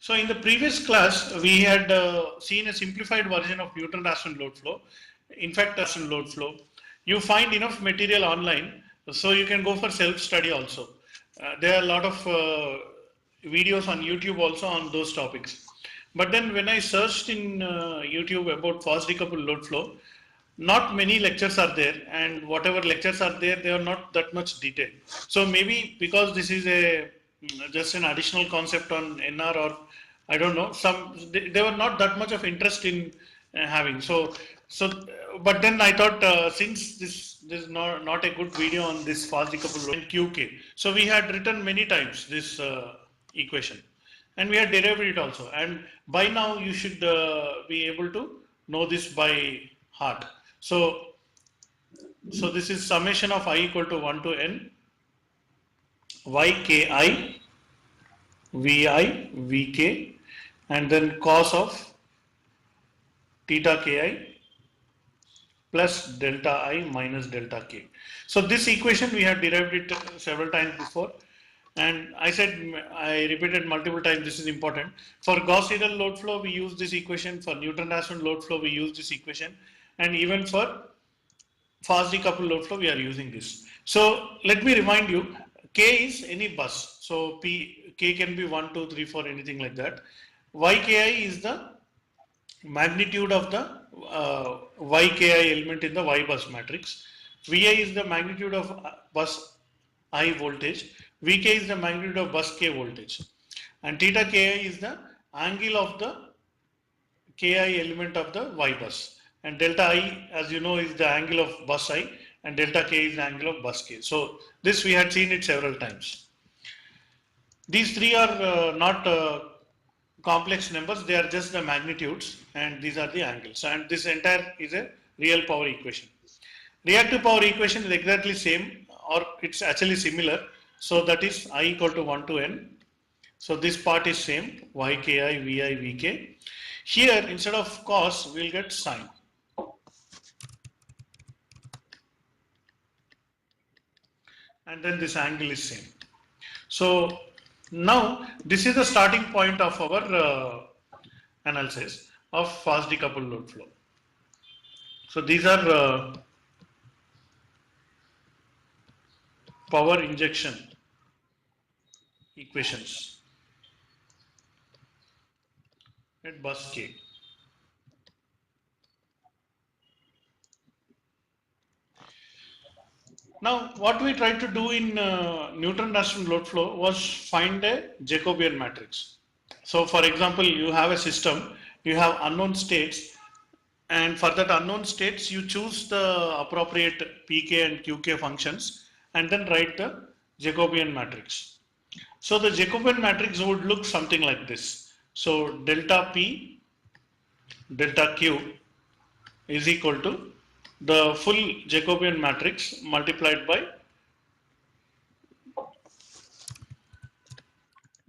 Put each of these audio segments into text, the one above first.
So in the previous class, we had seen a simplified version of Newton-Raphson load flow. In fact, Raphson load flow, you find enough material online, so you can go for self-study also. There are a lot of videos on YouTube also on those topics. But then when I searched in YouTube about fast decoupled load flow, not many lectures are there, and whatever lectures are there, they are not that much detailed. So maybe because this is a just an additional concept on NR, or I don't know, they were not that much of interest in having. But then I thought since this is not a good video on this fast decoupled load and QK, so we had written many times this equation, and we had derived it also. And by now you should be able to know this by heart. So this is summation of I equal to 1 to n yki vi vk, and then cos of theta ki plus delta I minus delta k. So this equation we have derived it several times before, and I repeated multiple times, this is important. For Gauss-Seidel load flow we use this equation, for Newton-Raphson load flow we use this equation, and even for fast decoupled load flow we are using this. So let me remind you, K is any bus. So K can be 1, 2, 3, 4, anything like that. Yki is the magnitude of the Yki element in the Y bus matrix. Vi is the magnitude of bus I voltage. Vk is the magnitude of bus K voltage. And theta Ki is the angle of the Ki element of the Y bus. And delta I, as you know, is the angle of bus I, and delta K is the angle of bus K. So this we had seen it several times. These three are not complex numbers, they are just the magnitudes, and these are the angles. And this entire is a real power equation. Reactive power equation is exactly same, or it's actually similar. So that is I equal to 1 to n. So this part is same, Yki, Vi, Vk. Here instead of cos, we'll get sine. And then this angle is same. So now this is the starting point of our analysis of fast decoupled load flow. So these are power injection equations at bus K. Now, what we tried to do in Newton-Raphson load flow was find a Jacobian matrix. So, for example, you have a system, you have unknown states, and for that unknown states, you choose the appropriate Pk and Qk functions, and then write the Jacobian matrix. So, the Jacobian matrix would look something like this. So, delta P, delta Q is equal to the full Jacobian matrix multiplied by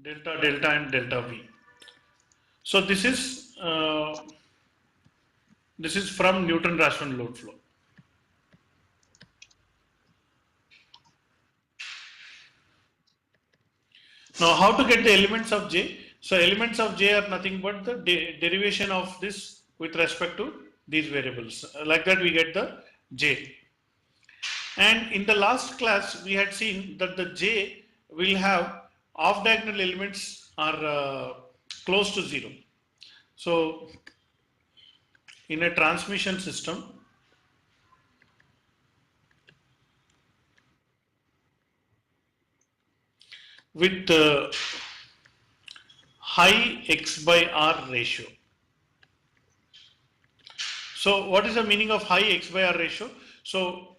delta delta and delta V. So this is from Newton-Raphson load flow. Now how to get the elements of J? So elements of J are nothing but the derivation of this with respect to these variables. Like that we get the J. And in the last class we had seen that the J will have off diagonal elements are close to 0. So in a transmission system, with high X by R ratio. So what is the meaning of high X by R ratio? So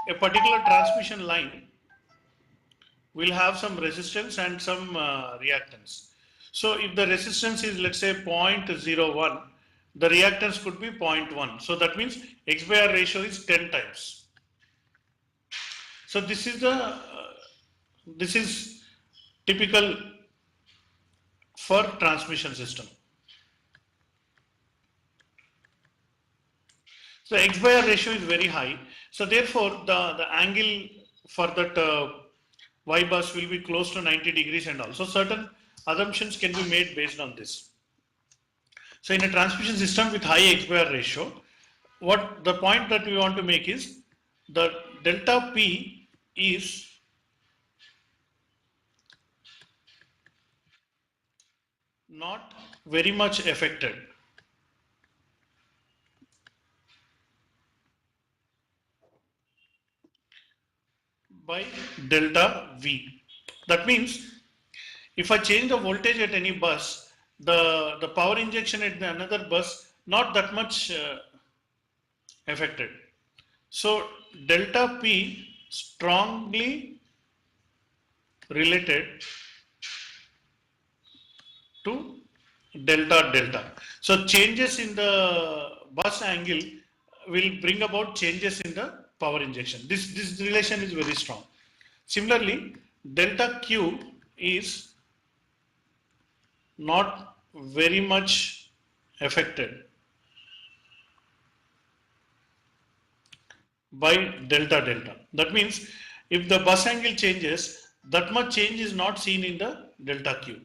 a particular transmission line will have some resistance and some reactance. So if the resistance is, let's say, 0.01, the reactance could be 0.1. So that means X by R ratio is 10 times. So this is typical for transmission system. So X by R ratio is very high. So therefore the angle for that Y bus will be close to 90 degrees, and also certain assumptions can be made based on this. So in a transmission system with high X/R ratio, what the point that we want to make is the delta P is not very much affected by delta V. That means if I change the voltage at any bus, the power injection at the another bus not that much affected. So delta P strongly related to delta delta. So changes in the bus angle will bring about changes in the power injection. This relation is very strong. Similarly, delta Q is not very much affected by delta delta. That means if the bus angle changes, that much change is not seen in the delta Q.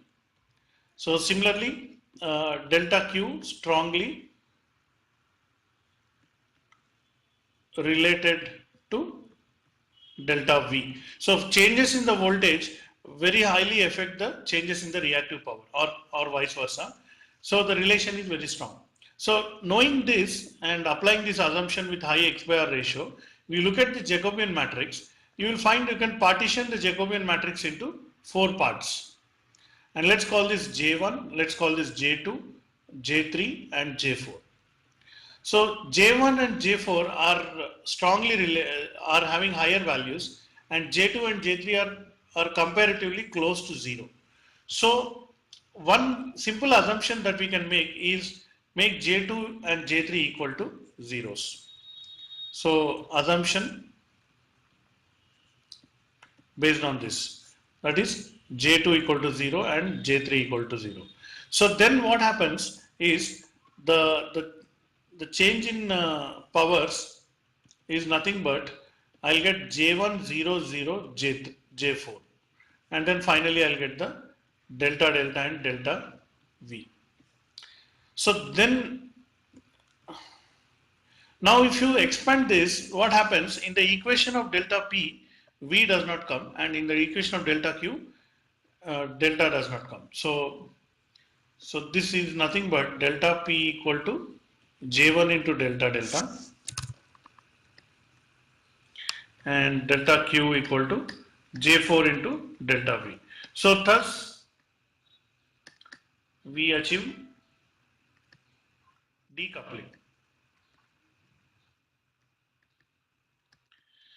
So similarly, delta Q strongly related to delta V. So changes in the voltage very highly affect the changes in the reactive power, or vice versa. So the relation is very strong. So knowing this and applying this assumption with high X/R ratio, we look at the Jacobian matrix. You will find you can partition the Jacobian matrix into 4 parts. And let's call this J1, let's call this J2, J3 and J4. So J1 and J4 are are having higher values, and J2 and J3 are comparatively close to 0. So one simple assumption that we can make is make J2 and J3 equal to zeros. So assumption based on this, that is J2 equal to 0 and J3 equal to 0. So then what happens is the change in powers is nothing but I'll get J1 0 0 J4, and then finally I'll get the delta delta and delta V. So then now if you expand this, what happens in the equation of delta P, V does not come, and in the equation of delta Q, delta does not come. So this is nothing but delta P equal to J1 into delta delta and delta Q equal to J4 into delta V. So thus we achieve decoupling.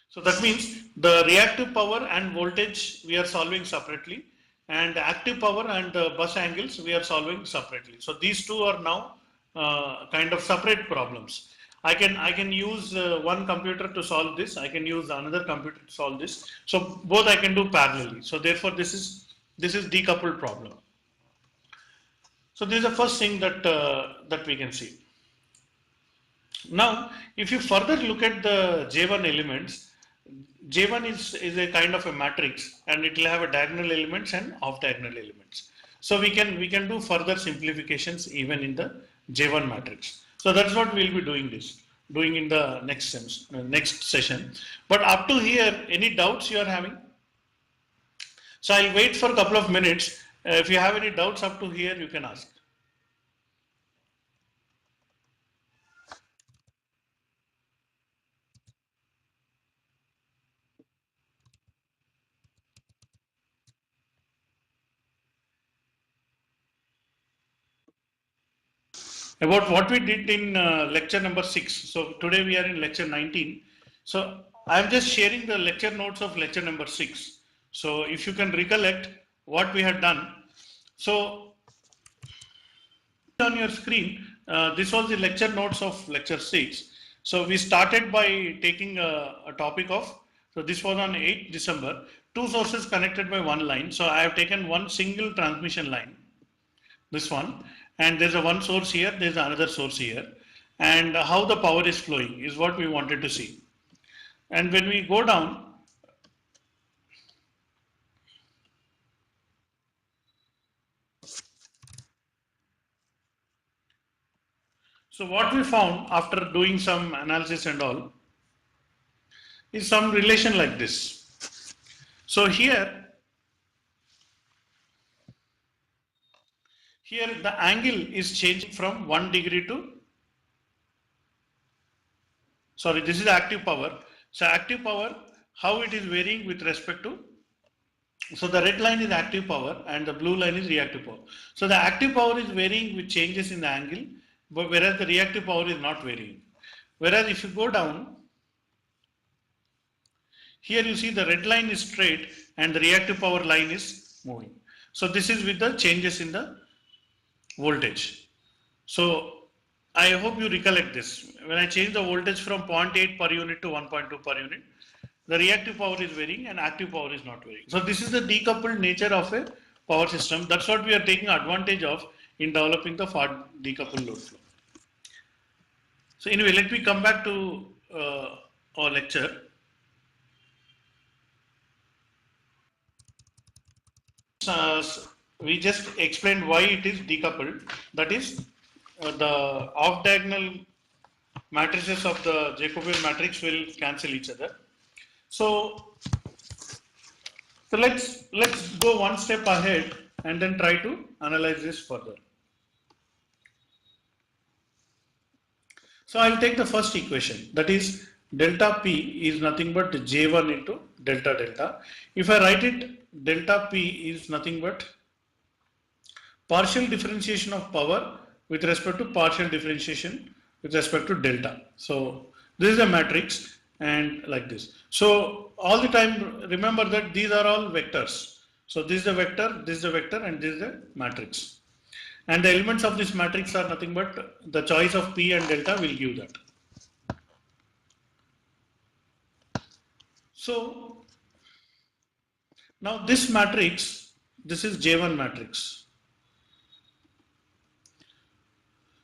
So that means the reactive power and voltage we are solving separately, and active power and bus angles we are solving separately. So these two are now kind of separate problems. I can use one computer to solve this. I can use another computer to solve this. So both I can do parallelly. So therefore this is decoupled problem. So this is the first thing that that we can see. Now, if you further look at the J1 elements, J1 is a kind of a matrix, and it will have a diagonal elements and off diagonal elements. So we can do further simplifications even in the J1 matrix. So that's what we'll be doing in the next session. But up to here, any doubts you are having? So I'll wait for a couple of minutes. If you have any doubts up to here, you can ask. About what we did in lecture number 6. So today we are in lecture 19. So I'm just sharing the lecture notes of lecture number 6. So if you can recollect what we had done. So on your screen, this was the lecture notes of lecture 6. So we started by taking a topic of, so this was on 8th December, 2 sources connected by one line. So I have taken one single transmission line, this one, and there's a one source here, there's another source here, and how the power is flowing is what we wanted to see. And when we go down, So what we found after doing some analysis and all is some relation like this. So here the angle is changing from 1 degree to, sorry, this is active power. So active power, how it is varying with respect to, so the red line is active power and the blue line is reactive power. So the active power is varying with changes in the angle, but whereas the reactive power is not varying. Whereas if you go down, here you see the red line is straight and the reactive power line is moving. So this is with the changes in the voltage. So I hope you recollect this. When I change the voltage from 0.8 per unit to 1.2 per unit, the reactive power is varying and active power is not varying. So this is the decoupled nature of a power system. That's what we are taking advantage of in developing the decoupled load flow. So anyway, let me come back to our lecture. We just explained why it is decoupled. That is, the off-diagonal matrices of the Jacobian matrix will cancel each other. So let's go one step ahead and then try to analyze this further. So I'll take the first equation, that is delta P is nothing but J1 into delta delta. If I write it, delta P is nothing but partial differentiation of power with respect to partial differentiation with respect to delta. So this is a matrix and like this. So all the time remember that these are all vectors. So this is the vector, this is the vector and this is the matrix. And the elements of this matrix are nothing but the choice of P and delta will give that. So now this matrix, this is J1 matrix.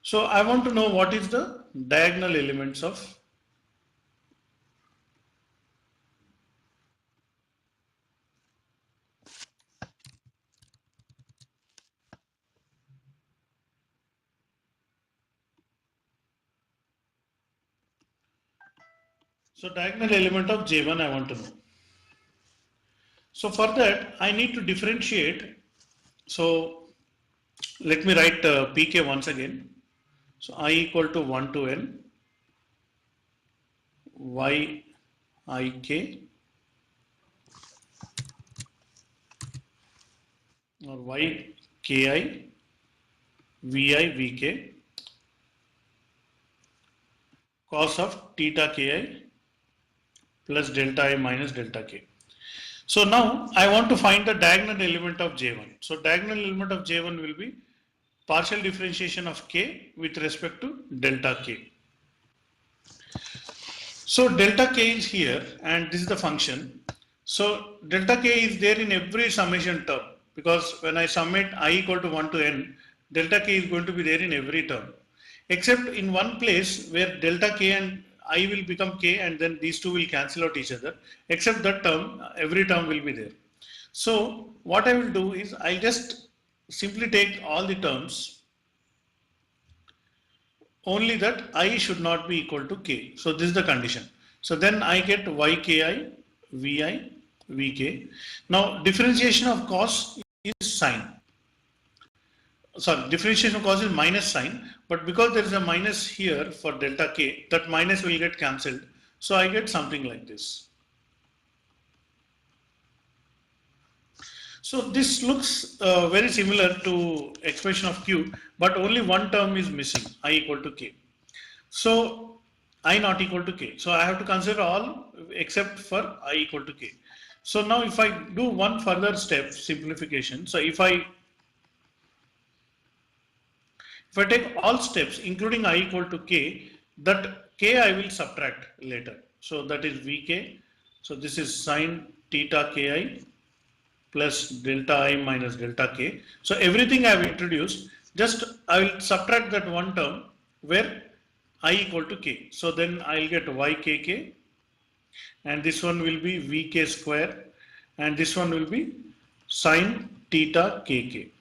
So I want to know what is the diagonal elements of . So diagonal element of J1 I want to know. So for that I need to differentiate. So let me write Pk once again. So I equal to 1 to n y I k or y ki vi vk cos of theta ki plus delta I minus delta k. So now I want to find the diagonal element of J1. So diagonal element of J1 will be partial differentiation of k with respect to delta k. So delta k is here and this is the function. So delta k is there in every summation term, because when I sum it I equal to 1 to n, delta k is going to be there in every term, except in one place where delta k and I will become k and then these two will cancel out each other, except that term, every term will be there. So what I will do is I'll just simply take all the terms, only that I should not be equal to k. So this is the condition. So then I get yki, vi, vk. Now differentiation of cos is sine. Sorry, differentiation of cos is minus sign, but because there is a minus here for delta k, that minus will get cancelled. So I get something like this. So this looks very similar to expression of q, but only one term is missing, I equal to k. So I not equal to k. So I have to consider all except for I equal to k. So now if I do one further step, simplification. So if I take all steps including I equal to k, that k I will subtract later. So that is vk. So this is sine theta ki plus delta I minus delta k. So everything I have introduced, just I will subtract that one term where I equal to k. So then I will get ykk and this one will be vk square and this one will be sine theta kk.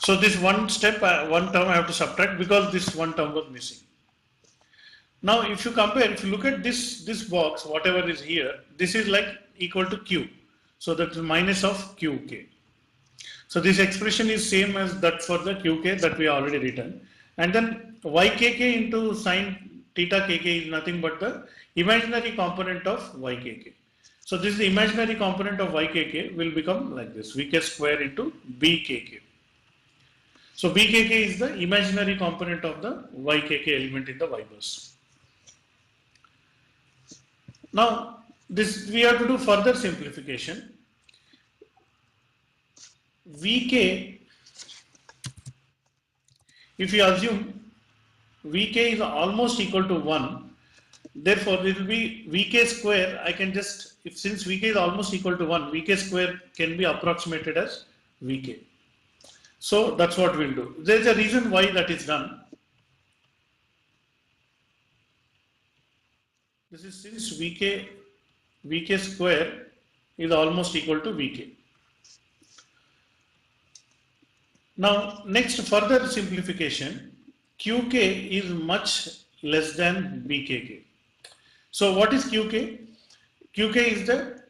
So this one step, one term I have to subtract because this one term was missing. Now if you compare, if you look at this box, whatever is here, this is like equal to q. So that is minus of qk. So this expression is same as that for the qk that we already written. And then ykk into sine theta kk is nothing but the imaginary component of ykk. So this is the imaginary component of ykk will become like this, vk square into bkk. So bkk is the imaginary component of the ykk element in the y bus. Now this we have to do further simplification. Vk, if you assume Vk is almost equal to 1, therefore it will be Vk square. I can just, if since Vk is almost equal to 1, Vk square can be approximated as Vk. So that's what we'll do. There's a reason why that is done. This is since Vk square is almost equal to Vk. Now next further simplification, Qk is much less than Bkk. So what is Qk? Qk is the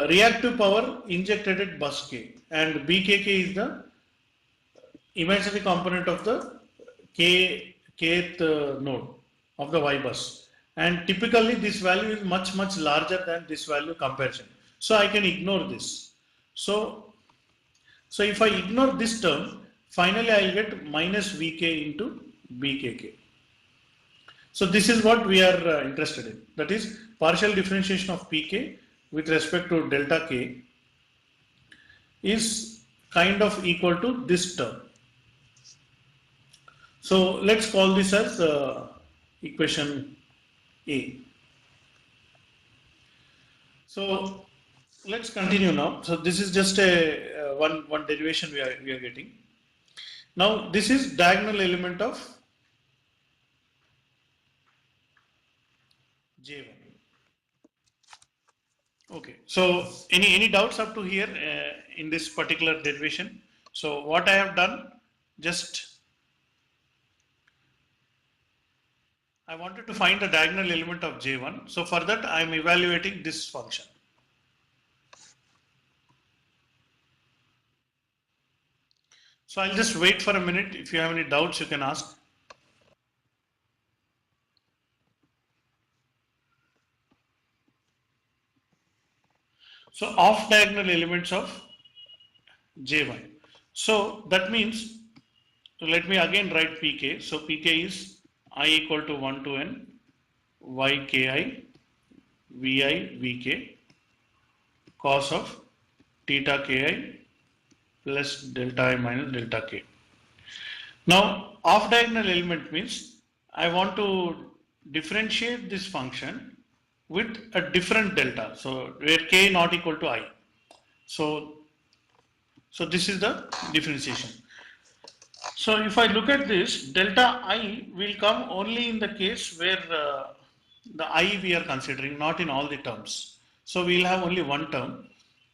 reactive power injected at bus K, and Bkk is the imaginary component of the kth node of the Y bus. And typically this value is much larger than this value comparison. So I can ignore this. So if I ignore this term, finally I will get minus Vk into Bkk. So this is what we are interested in. That is partial differentiation of Pk with respect to delta K is kind of equal to this term. So let's call this as equation A. So let's continue now. So this is just a one derivation we are getting. Now this is diagonal element of J1. Okay. So any doubts up to here in this particular derivation? So what I have done, just I wanted to find the diagonal element of J1. So for that I am evaluating this function. So I'll just wait for a minute. If you have any doubts, you can ask. So off diagonal elements of J1. So that means, let me again write Pk. So Pk is I equal to 1 to n yki vi vk cos of theta ki plus delta I minus delta k. Now off diagonal element means I want to differentiate this function with a different delta. So where k not equal to I. So this is the differentiation. So if I look at this, delta I will come only in the case where the I we are considering, not in all the terms. So we will have only one term.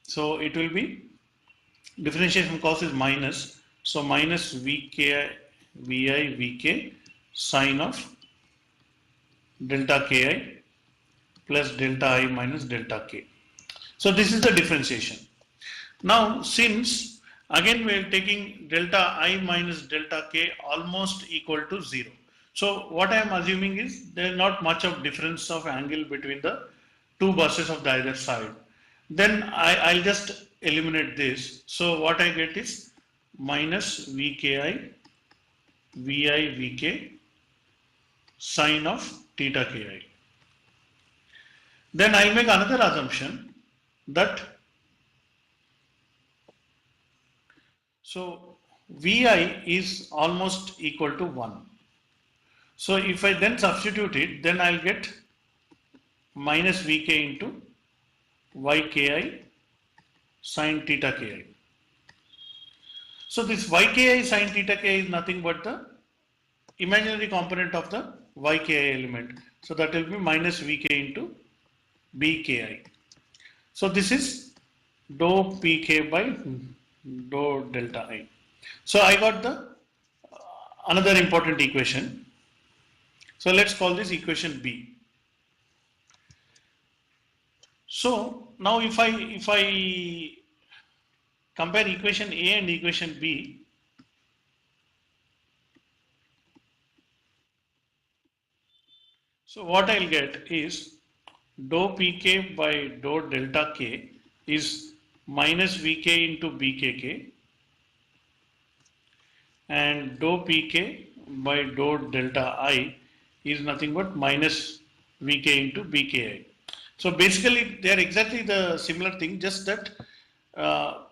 So it will be differentiation cos is minus. So minus Vk, Vi, Vk sine of delta Ki plus delta I minus delta K. So this is the differentiation. Now since again we are taking delta I minus delta K almost equal to 0. So what I am assuming is there is not much of difference of angle between the two buses of the either side. Then I'll just eliminate this. So what I get is minus Vki, Vi, Vk sine of theta Ki. Then I'll make another assumption that so Vi is almost equal to 1. So if I then substitute it, then I'll get minus Vk into Yki sine theta Ki. So this Yki sine theta Ki is nothing but the imaginary component of the Yki element. So that will be minus Vk into Bki. So this is dou Pk by dou delta I. So I got the another important equation. So let's call this equation B. So now if I compare equation A and equation B, so what I'll get is dou pk by dou delta k is minus vk into bkk, and dou pk by dou delta I is nothing but minus vk into bki. So basically they are exactly the similar thing, just that uh,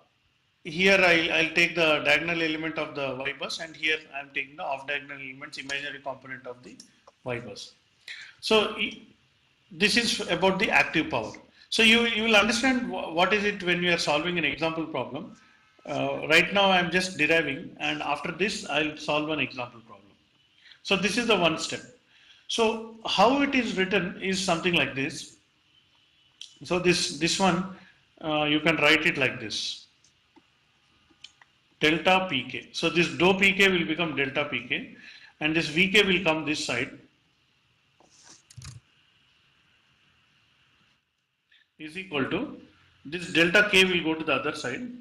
here I'll take the diagonal element of the y bus, and here I'm taking the off diagonal elements imaginary component of the y bus. So this is about the active power. So you will understand what is it when you are solving an example problem. Right now I am just deriving, and after this I'll solve an example problem. So this is the one step. So how it is written is something like this. So this one you can write it like this: delta pk. So this dou pk will become delta pk, and this vk will come this side, is equal to this delta k will go to the other side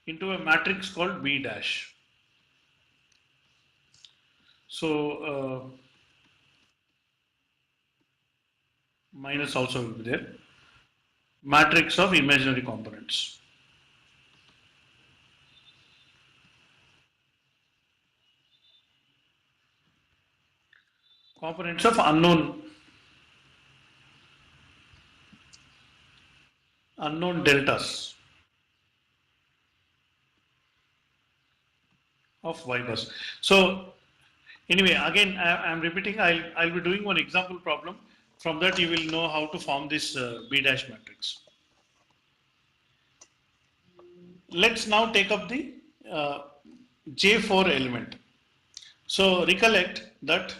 into a matrix called B dash. So minus also will be there. Matrix of imaginary components. Components of unknown deltas of y bus. So anyway, again I am repeating. I'll be doing one example problem. From that you will know how to form this B dash matrix. Let's now take up the J4 element. So recollect that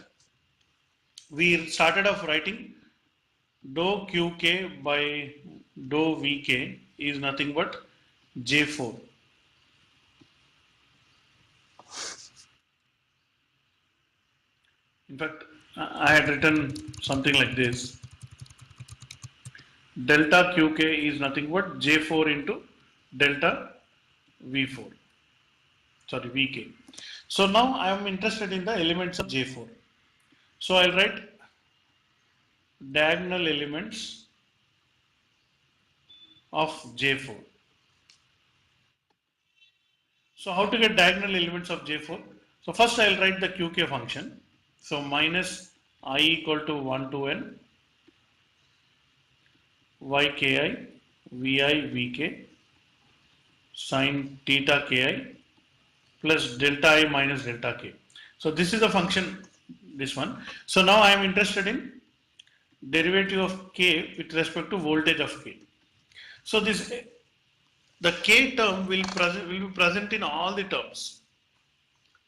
we started off writing dou qk by dou vk is nothing but J4. In fact, I had written something like this: delta qk is nothing but J4 into delta v4. Sorry, vk. So now I am interested in the elements of J4. So I'll write diagonal elements of J4. So how to get diagonal elements of J4? So first I'll write the qk function. So minus I equal to 1 to n yki vi vk sin theta ki plus delta I minus delta k. So this is the function, this one. So now I am interested in derivative of k with respect to voltage of k. So this the k term will be present in all the terms,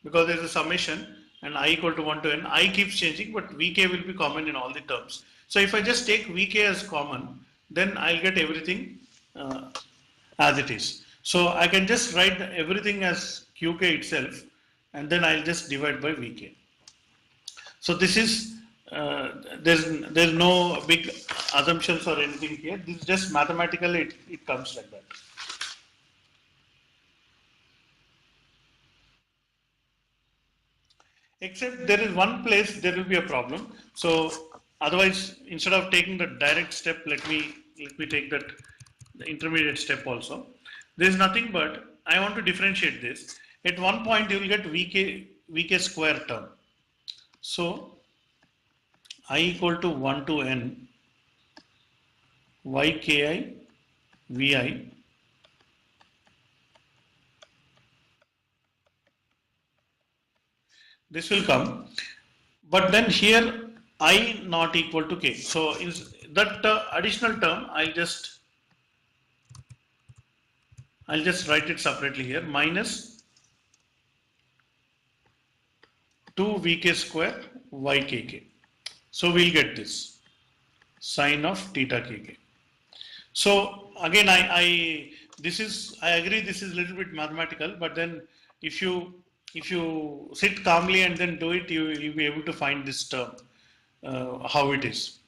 because there is a summation and I equal to 1 to n. I keeps changing, but vk will be common in all the terms. So if I just take vk as common, then I'll get everything as it is. So I can just write everything as qk itself, and then I'll just divide by vk. So this is there's no big assumptions or anything here. This is just mathematically it comes like that. Except there is one place there will be a problem. So otherwise, instead of taking the direct step, let me take that the intermediate step also. There is nothing but I want to differentiate this. At one point you will get vk square term. So I equal to 1 to n yki vi this will come, but then here I not equal to k. So is that additional term I'll just write it separately here, minus 2 vk square ykk. So we'll get this sine of theta kk. So again, I agree this is a little bit mathematical, but then if you sit calmly and then do it, you'll be able to find this term, how it is.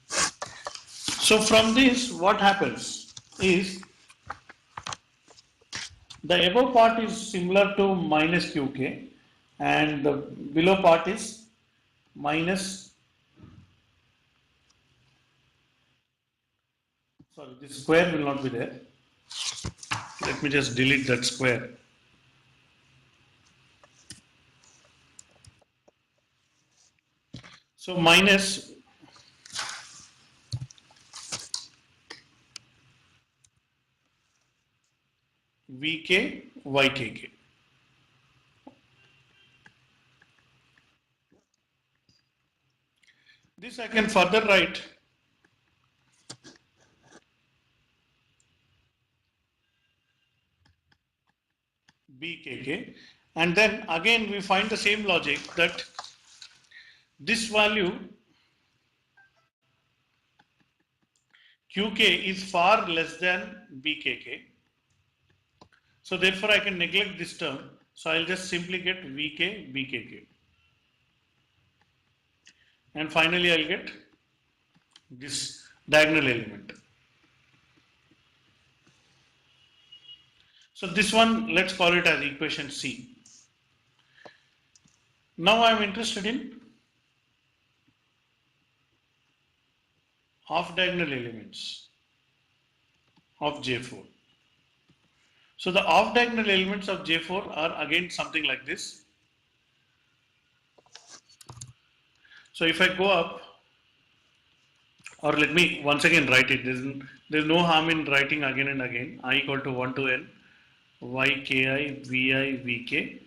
So from this, what happens is the above part is similar to minus qk, and the below part is minus, sorry, this square will not be there. Let me just delete that square. So minus Vk Ykk. This I can further write Bkk, and then again we find the same logic that this value Qk is far less than Bkk. So therefore I can neglect this term. So I'll just simply get Vk Bkk. And finally I'll get this diagonal element. So this one, let's call it as equation C. Now I'm interested in off diagonal elements of J4. So the off diagonal elements of J4 are again something like this. So if I go up, or let me once again write it, there's no harm in writing again and again. I equal to 1 to N Yki Vi Vk,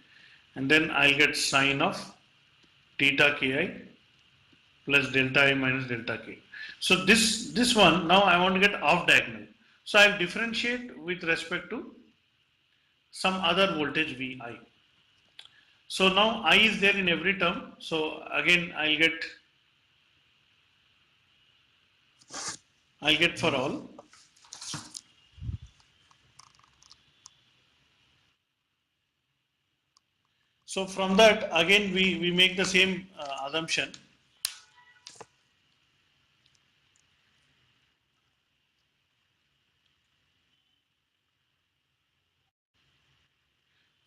and then I'll get sine of theta ki plus delta I minus delta k. So this one, now I want to get off diagonal. So I'll differentiate with respect to some other voltage Vi. So now I is there in every term. So again I'll get for all. So from that again we make the same assumption.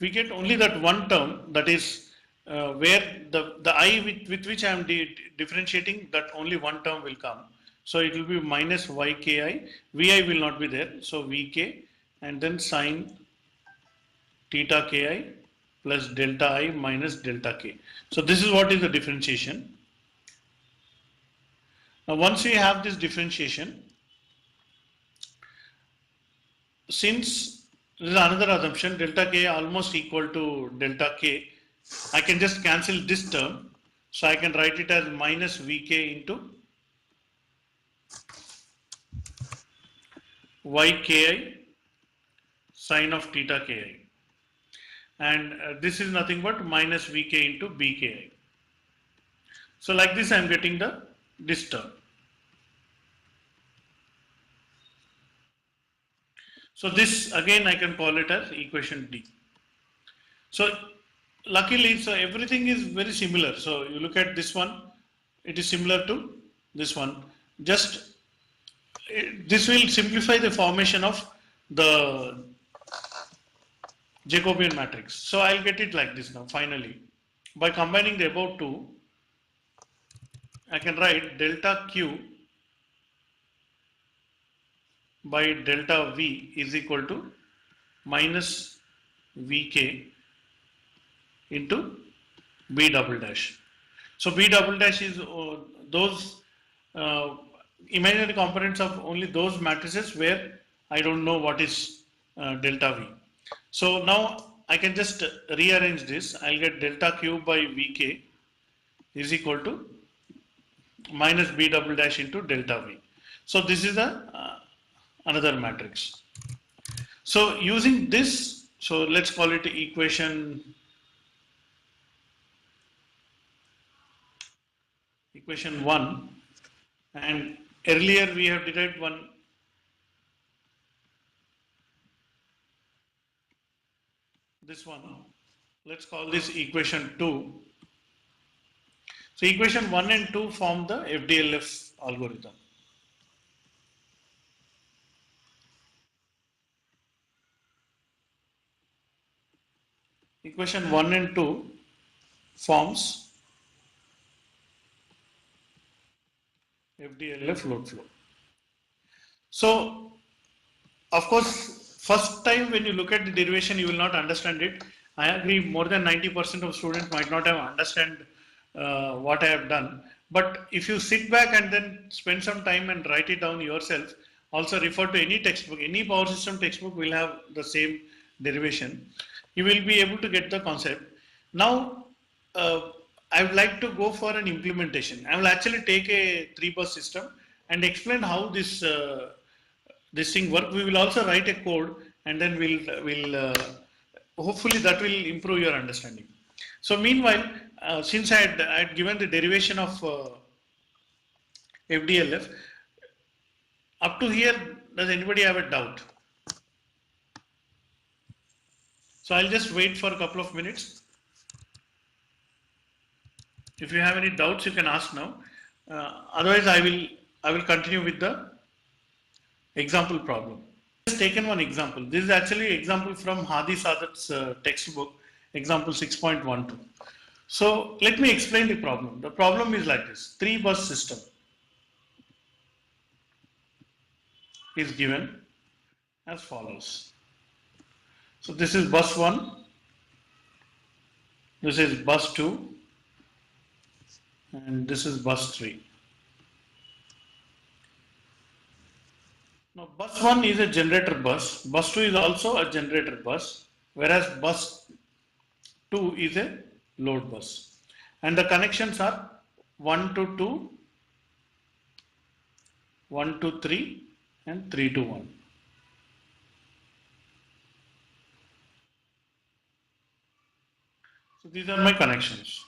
We get only that one term, that is where the I with which I am differentiating, that only one term will come. So it will be minus Yki, Vi will not be there. So Vk and then sine theta ki plus delta I minus delta k. So this is what is the differentiation. Now once we have this differentiation, since this is another assumption, delta k almost equal to delta k, I can just cancel this term. So I can write it as minus Vk into Yki sine of theta ki. And this is nothing but minus Vk into Bki. So like this I am getting this term. So this again I can call it as equation D. So luckily, so everything is very similar. So you look at this one, it is similar to this one. Just this will simplify the formation of the Jacobian matrix. So I'll get it like this now finally. By combining the above two, I can write delta Q by delta V is equal to minus Vk into B double dash. So B double dash is those imaginary components of only those matrices where I don't know what is delta V. So now I can just rearrange this. I'll get delta Q by Vk is equal to minus B double dash into delta V. So this is another matrix. So using this, so let's call it equation 1, and Earlier we have derived one. This one. Let's call this equation 2. So equation 1 and 2 form the FDLF algorithm. Equation 1 and 2 forms FDLF load flow. So, of course, first time when you look at the derivation, you will not understand it. I agree, more than 90% of students might not have understand what I have done. But if you sit back and then spend some time and write it down yourself, also refer to any textbook, any power system textbook will have the same derivation. You will be able to get the concept. Now, I would like to go for an implementation. I will actually take a 3-bus system and explain how this thing work. We will also write a code, and then we'll hopefully that will improve your understanding. So meanwhile, since I had given the derivation of FDLF, up to here, does anybody have a doubt? So I'll just wait for a couple of minutes. If you have any doubts, you can ask now. Otherwise, I will continue with the example problem. Just taken one example. This is actually example from Hadi Sadat's textbook, example 6.12. So let me explain the problem. The problem is like this: 3-bus system is given as follows. So this is bus 1, this is bus 2, and this is bus 3. Now bus 1 is a generator bus 2 is also a generator bus, whereas bus 2 is a load bus. And the connections are 1 to 2, 1 to 3, and 3 to 1. So these are my connections.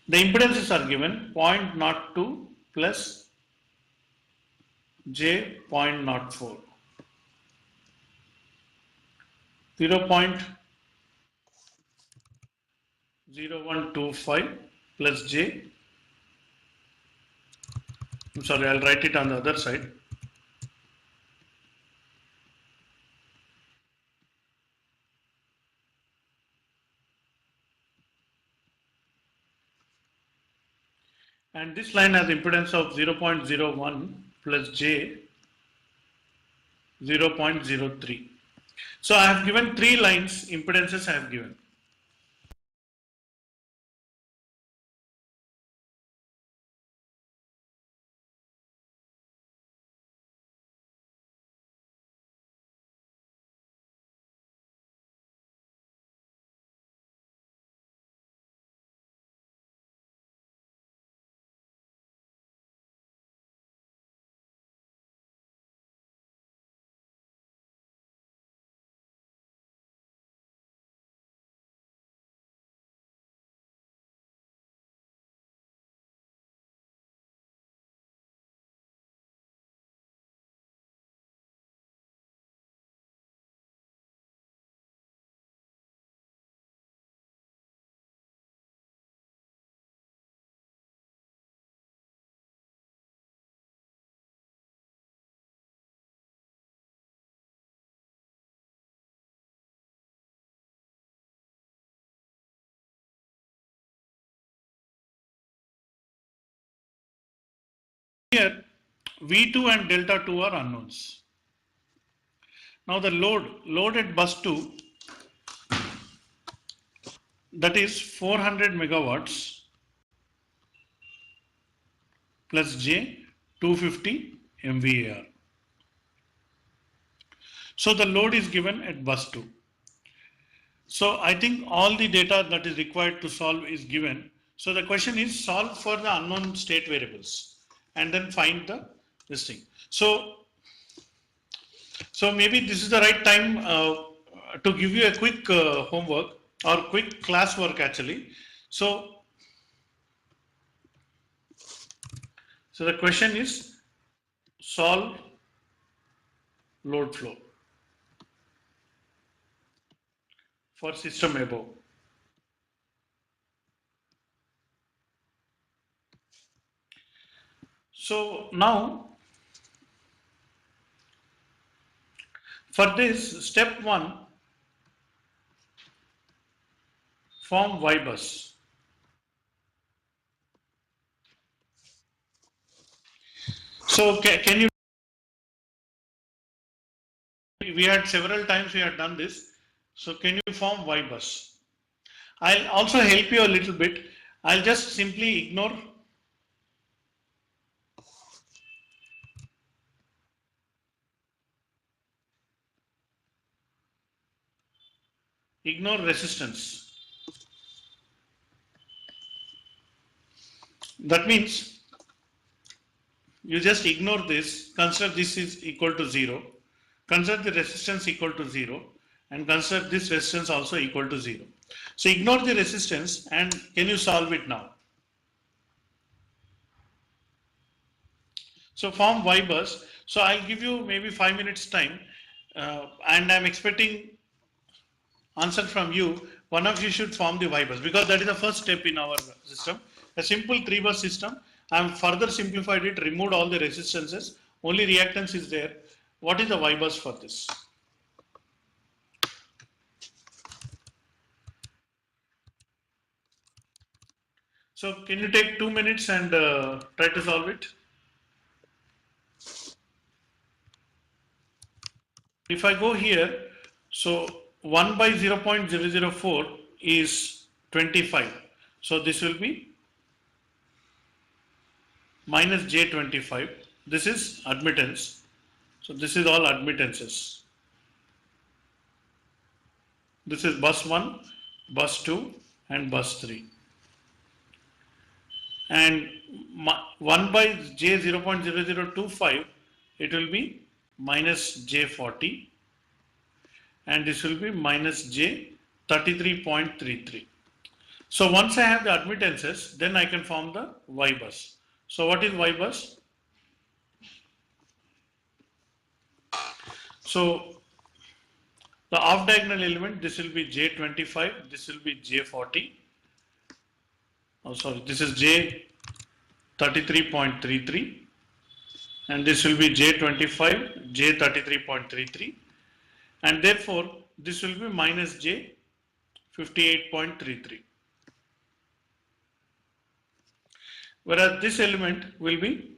The impedances are given 0.02 plus J 0.04, 0.0125 plus J. I'm sorry, I'll write it on the other side. And this line has impedance of 0.01 plus J 0.03. So I have given 3 lines, impedances I have given. Here, V2 and delta 2 are unknowns. Now the load at bus 2, that is 400 megawatts plus J 250 MVAR. So the load is given at bus 2. So I think all the data that is required to solve is given. So the question is solve for the unknown state variables and then find this thing. So maybe this is the right time to give you a quick homework or quick classwork actually. So So the question is solve load flow for system above. So now for this step 1, form Y bus. So can you, we had several times we had done this. So can you form Y bus? I'll also help you a little bit. I'll just simply ignore resistance. That means you just ignore this, consider this is equal to 0, consider the resistance equal to 0, and consider this resistance also equal to 0. So ignore the resistance and can you solve it now? So form Y bus. So I'll give you maybe 5 minutes time and I'm expecting answer from you. One of you should form the Y bus because that is the first step in our system. A simple 3 bus system. I am further simplified it, removed all the resistances, only reactance is there. What is the Y bus for this? So can you take 2 minutes and try to solve it? If I go here, so 1 by 0.004 is 25. So this will be minus J25. This is admittance. So this is all admittances. This is bus 1, bus 2 and bus 3. And 1 by J 0.0025, it will be minus J40 and this will be minus J 33.33. So once I have the admittances, then I can form the Y bus. So what is Y bus? So the off diagonal element, this will be J25, this will be J40. Oh, sorry, this is J33.33 and this will be J25, J33.33 and therefore this will be minus J58.33. Whereas this element will be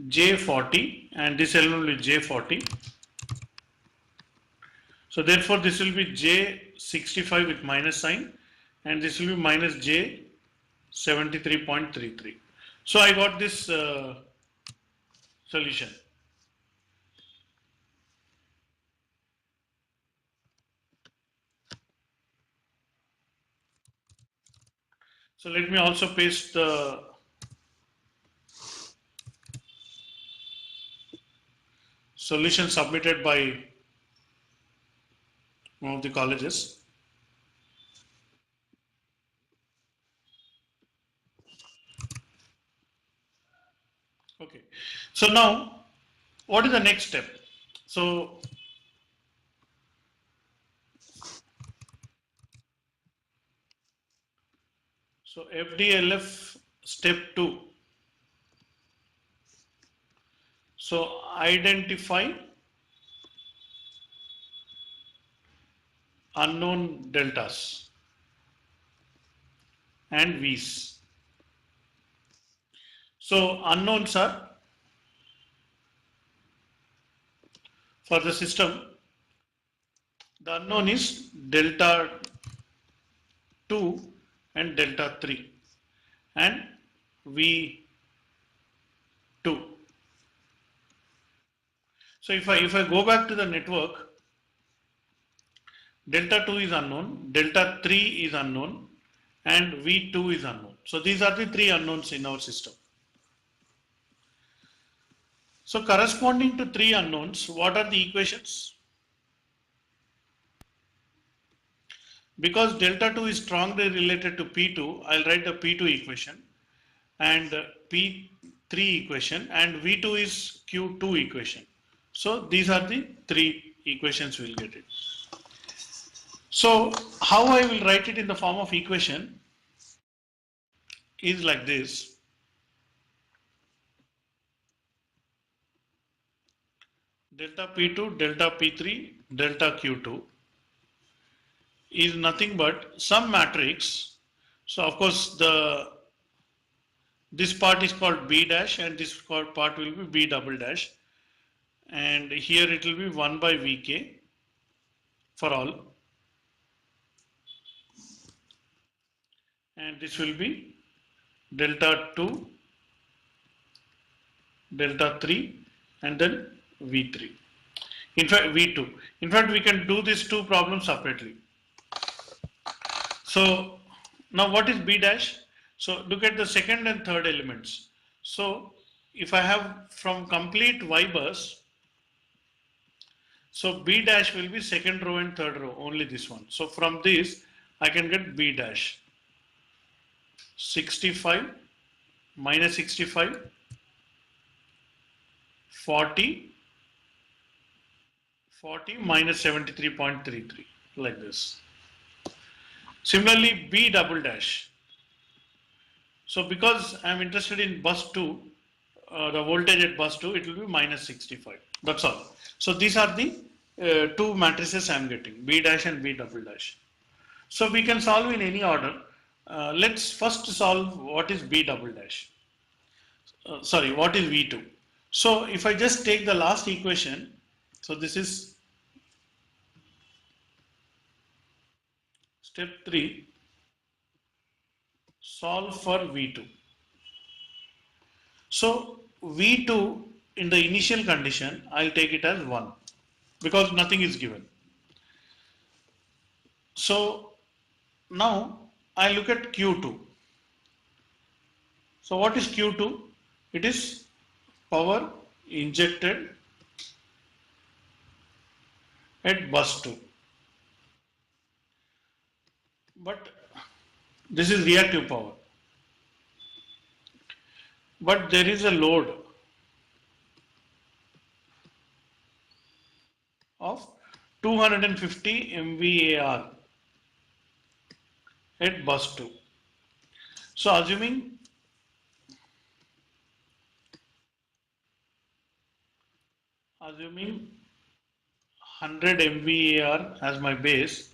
J40 and this element will be J40. So therefore this will be J65 with minus sign and this will be minus J73.33. So I got this solution. So let me also paste the solution submitted by one of the colleges. Okay. So now, what is the next step? So FDLF step 2. So identify unknown deltas and V's. So unknowns are for the system, the unknown is delta 2 and delta 3 and V2. So if I go back to the network, delta 2 is unknown, delta 3 is unknown and V2 is unknown. So these are the 3 unknowns in our system. So corresponding to 3 unknowns, what are the equations? Because delta 2 is strongly related to P2, I'll write the P2 equation and P3 3 equation and V2 is Q2 equation. So these are the 3 equations we'll get it. So how I will write it in the form of equation is like this. Delta P2, delta P3, delta Q2 is nothing but some matrix. So of course this part is called B dash and this part will be B double dash, and here it will be 1 by Vk for all, and this will be delta 2, delta 3 and then V3. In fact V2. In fact we can do these two problems separately. So now what is B dash? So look at the second and third elements. So if I have from complete Y bus, so B dash will be second row and third row, only this one. So from this I can get B dash 65 minus 65 40 minus 73.33 like this. Similarly B double dash. So because I am interested in bus 2, the voltage at bus 2, it will be minus 65. That's all. So these are the two matrices I am getting, B dash and B double dash. So we can solve in any order. Let's first solve what is B double dash. Sorry, what is V2. So if I just take the last equation, so this is step 3, solve for V2. So V2 in the initial condition, I'll take it as 1 because nothing is given. So now I look at Q2. So what is Q2? It is power injected at bus 2. But this is reactive power. But there is a load of 250 MVAR at bus 2. So assuming assuming 100 MVAR as my base,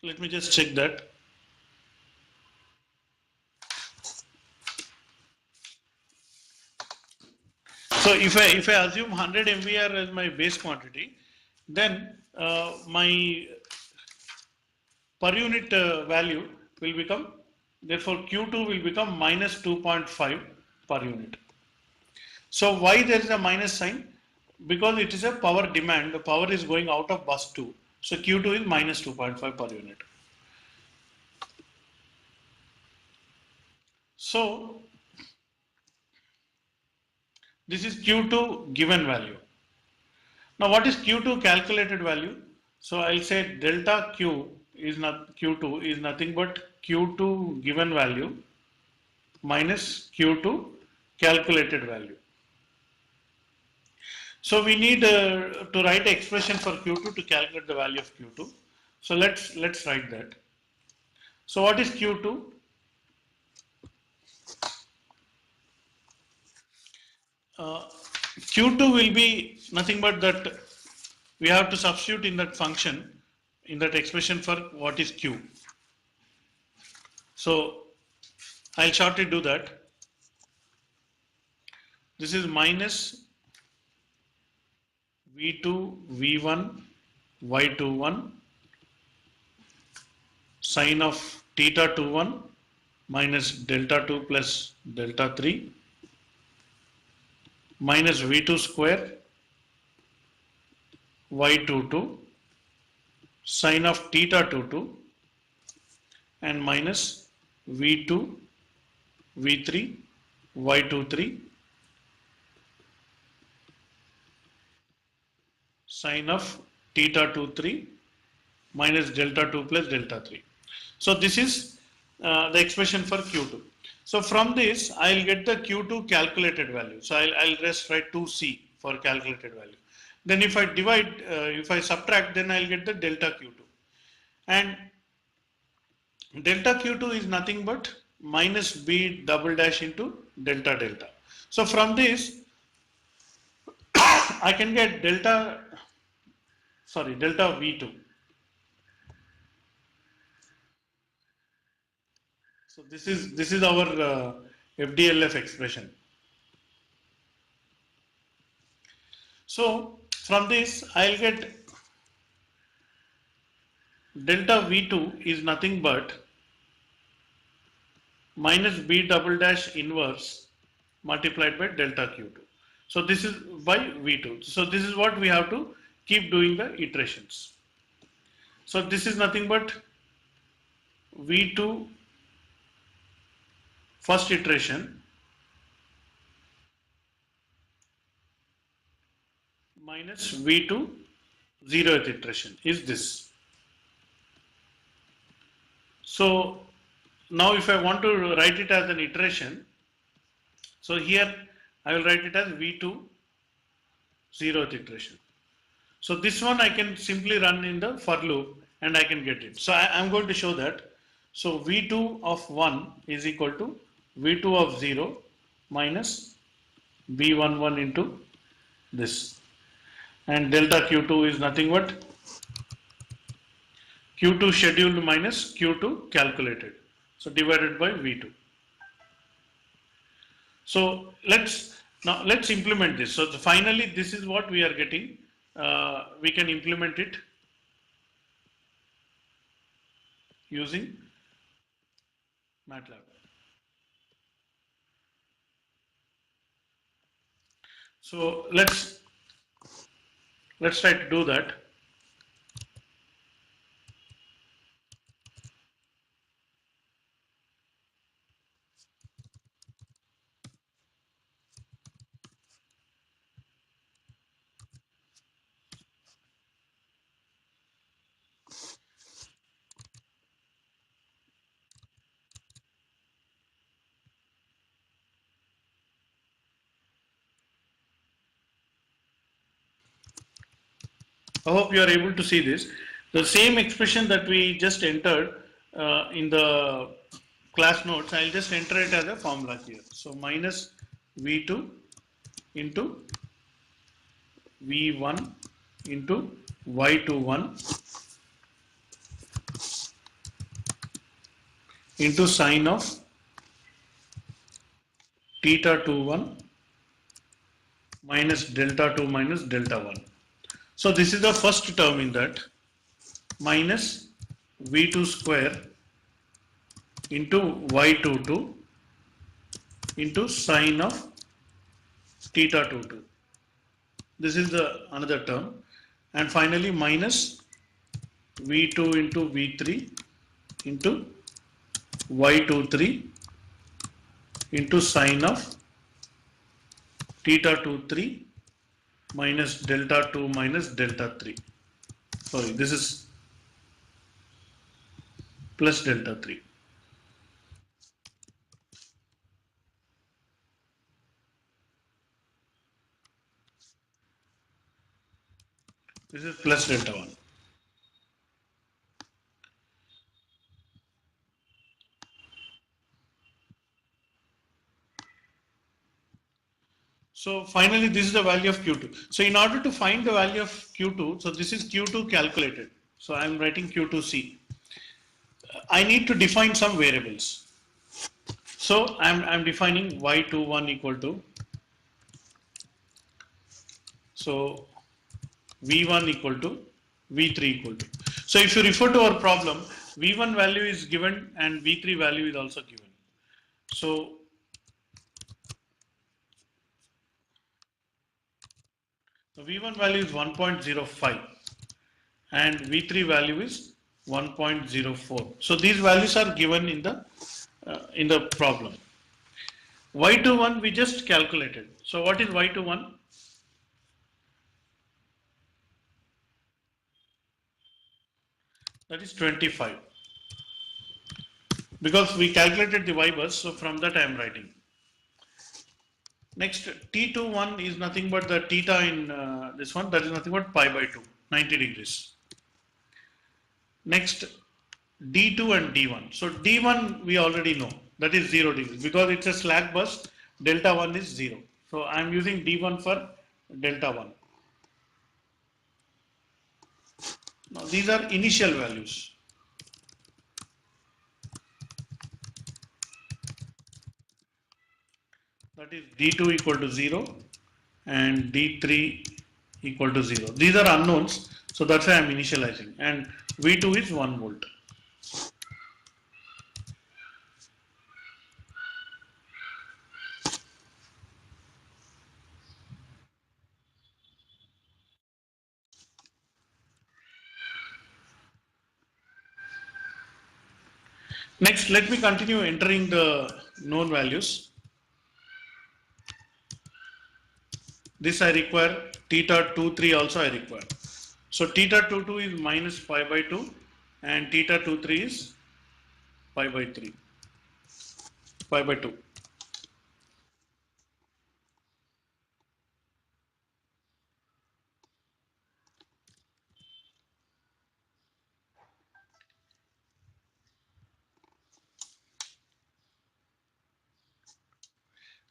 let me just check that. So if I assume 100 MVAR as my base quantity, then my per unit value will become, therefore Q2 will become minus 2.5 per unit. So why there is a minus sign? Because it is a power demand, the power is going out of bus 2. So Q2 is minus 2.5 per unit. So this is Q2 given value. Now what is Q2 calculated value? So I'll say delta Q is not Q2 is nothing but Q2 given value minus Q2 calculated value. So we need to write an expression for Q2 to calculate the value of Q2. So let's write that. So what is Q2? Q2 will be nothing but that we have to substitute in that function, in that expression for what is Q. So I'll shortly do that. This is minus V2 V1 Y21 sine of theta 21 minus delta 2 plus delta 3 minus V2 square Y22 sine of theta 22 and minus V2 V3 Y23 sine of theta 2 3 minus delta 2 plus delta 3. So this is the expression for Q2. So from this, I'll get the Q2 calculated value. So I'll just write 2C for calculated value. Then if I divide, if I subtract, then I'll get the delta Q2. And delta Q2 is nothing but minus B double dash into delta delta. So from this, I can get delta V2. So this is our FDLF expression. So from this, I'll get delta V2 is nothing but minus B double dash inverse multiplied by delta Q2. So this is by V2. So this is what we have to keep doing the iterations. So this is nothing but V2 first iteration minus V2 zeroth iteration is this. So now if I want to write it as an iteration, so here I will write it as V2 zeroth iteration. So this one I can simply run in the for loop and I can get it. So I am going to show that. So V2 of 1 is equal to V2 of 0 minus B11 into this. And delta Q2 is nothing but Q2 scheduled minus Q2 calculated. So divided by V2. So let's implement this. So finally this is what we are getting. We can implement it using MATLAB. So let's try to do that. I hope you are able to see this. The same expression that we just entered in the class notes, I'll just enter it as a formula here. So minus V2 into V1 into Y21 into sine of theta 21 minus delta 2 minus delta 1. So this is the first term in that, minus V2 square into Y22 into sine of theta 22. This is the another term, and finally minus V2 into V3 into Y23 into sine of theta 23 minus delta 2 minus delta 3. Sorry, this is plus delta 3. This is plus delta 1. So finally this is the value of Q2. So in order to find the value of Q2, so this is Q2 calculated. So I am writing Q2C. I need to define some variables. So I'm defining Y21 equal to, so V1 equal to V3 equal to. So if you refer to our problem, V1 value is given and V3 value is also given. So the V1 value is 1.05 and V3 value is 1.04. So these values are given in the problem. Y21 we just calculated. So what is Y21? that is 25. Because we calculated the y bus, so from that I am writing. Next, T21 is nothing but the theta in this one, that is nothing but pi by 2, 90 degrees. Next, D2 and D1. So D1 we already know, that is 0 degrees, because it's a slack bus, delta 1 is 0. So I am using D1 for delta 1. Now these are initial values. That is D2 equal to 0 and D3 equal to 0. These are unknowns, so that's why I am initializing. And V2 is 1 volt. Next, let me continue entering the known values. This I require, theta 23 also I require. So theta 22 is minus pi by 2 and theta 23 is pi by 3, pi by 2.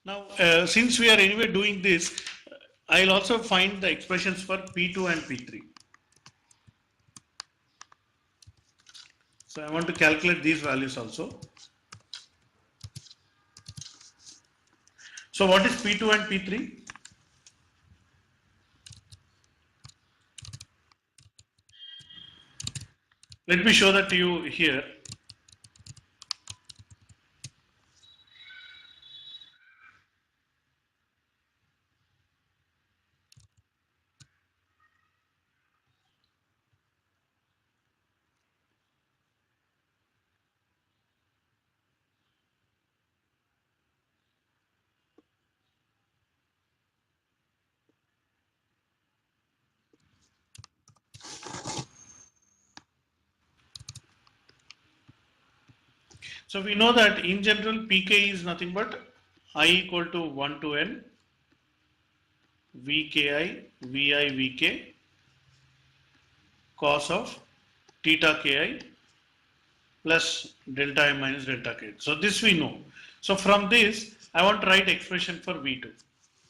Now, since we are anyway doing this, I'll also find the expressions for P2 and P3. So I want to calculate these values also. So what is P2 and P3? Let me show that to you here. So we know that in general Pk is nothing but I equal to 1 to n Vki Vi Vk cos of theta ki plus delta I minus delta k. So this we know. So from this I want to write expression for V2,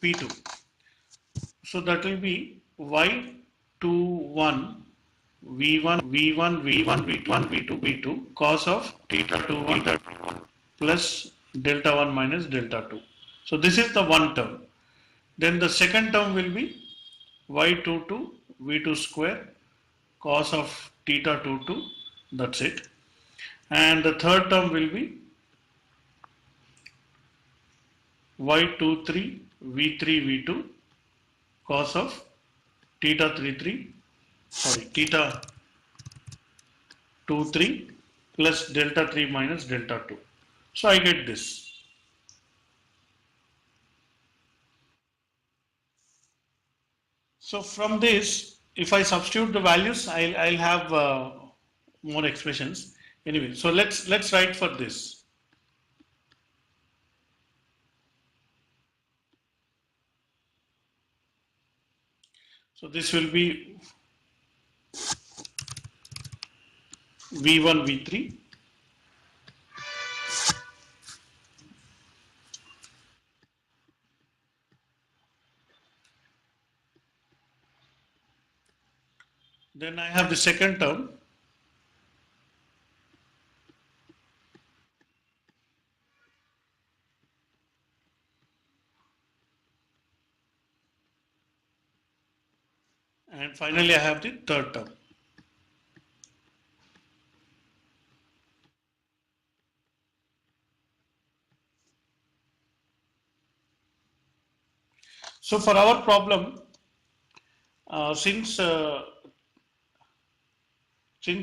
P2. So that will be y21 V1 V1 V1 V1 V2 V2 cos of theta 21 plus delta 1 minus delta 2. So this is the one term. Then the second term will be y22 V2 square cos of theta 22, that's it. And the third term will be y23 V3 V2 cos of theta 33, sorry, theta 23 plus delta 3 minus delta 2. So I get this. So from this, if I substitute the values, I'll have more expressions. Anyway, so let's write for this. So this will be V1 V3 then I have the second term and finally I have the third term. So for our problem, since